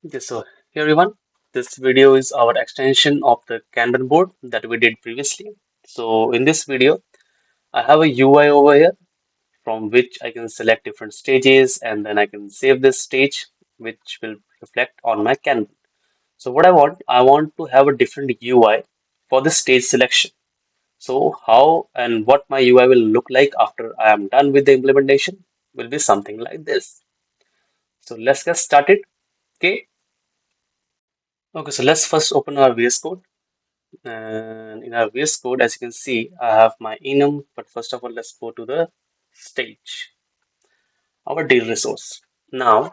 Okay, so hey everyone, this video is our extension of the Kanban board that we did previously. So in this video, I have a UI over here from which I can select different stages and then I can save this stage which will reflect on my Kanban. So what I want to have a different UI for the stage selection. So how and what my UI will look like after I am done with the implementation will be something like this. So let's get started. Okay. Okay, so let's first open our VS Code. And in our VS Code, as you can see, I have my enum. But first of all, let's go to the stage, our D resource. Now,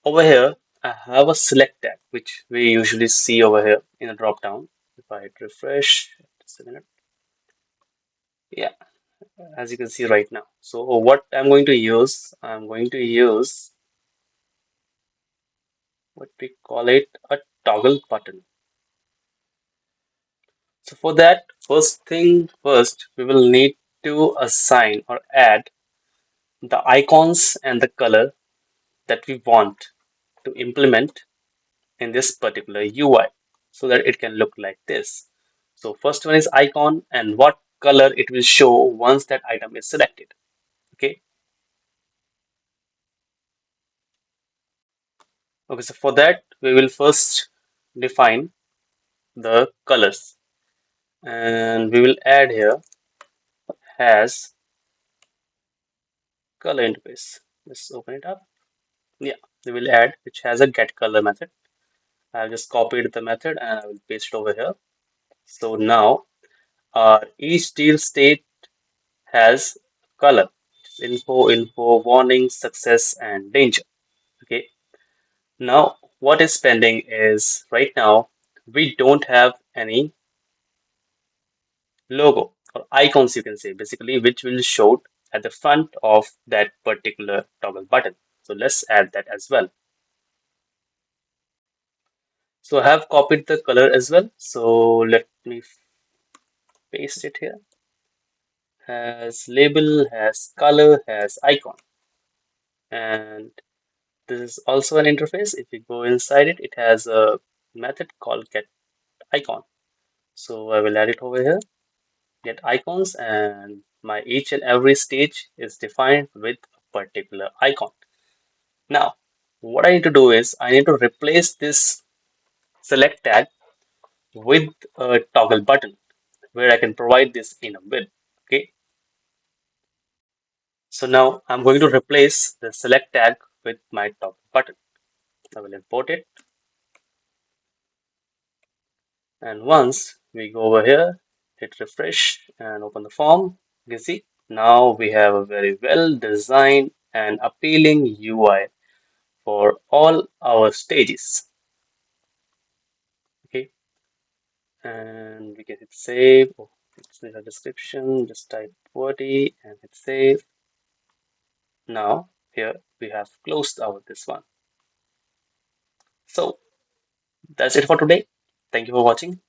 over here, I have a select tag, which we usually see over here in a drop down. If I hit refresh, just a minute. Yeah, as you can see right now. So what I'm going to use what we call it a toggle button. So for that, first thing first, we will need to assign or add the icons and the color that we want to implement in this particular UI so that it can look like this. So first one is icon and what color it will show once that item is selected. Okay. Okay, so for that we will first define the colors and we will add here has color interface. Let's open it up. Yeah, we will add which has a get color method. I've just copied the method and I will paste it over here. So now each deal state has color. Info, warning, success, and danger. Okay. Now, what is pending is right now we don't have any logo or icons, you can say, basically, which will show at the front of that particular toggle button. So let's add that as well. So I have copied the color as well. So let me paste it here. Has label, has color, has icon. And this is also an interface. If you go inside it, it has a method called get icon. So I will add it over here, get icons, and my each and every stage is defined with a particular icon. Now, what I need to do is I need to replace this select tag with a toggle button where I can provide this in a width. Okay. So now I'm going to replace the select tag with my toggle button. I will import it. And once we go over here, hit refresh and open the form, you can see now we have a very well designed and appealing UI for all our stages. Okay, and we can hit save. Oh, it's in the description. Just type QWERTY and hit save. Now here we have closed out this one. So that's it for today. Thank you for watching.